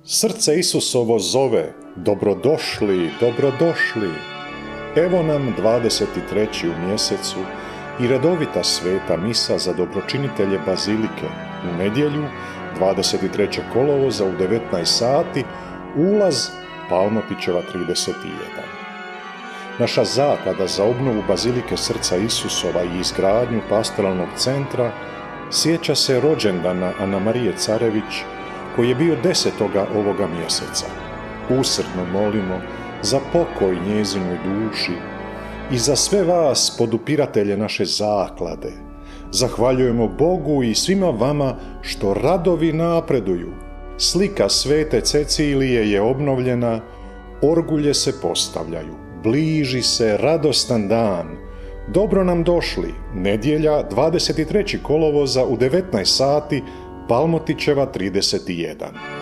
Srce Isusovo zove, dobrodošli, dobrodošli. Evo nam 23. u mjesecu i redovita sveta misa za dobročinitelje Bazilike u nedjelju 23. kolovoza u 19 sati, ulaz Palmotićeva 31. Naša zaklada za obnovu Bazilike Srca Isusova i izgradnju pastoralnog centra sjeća se rođendana Ana Marije Carević, koji je bio 10. ovoga mjeseca. Usrdno molimo za pokoj njezinoj duši i za sve vas podupiratelje naše zaklade. Zahvaljujemo Bogu i svima vama što radovi napreduju. Slika svete Cecilije je obnovljena, orgulje se postavljaju, bliži se radostan dan. Dobro nam došli, nedjelja 23. kolovoza u 19 sati, Palmotićeva 31.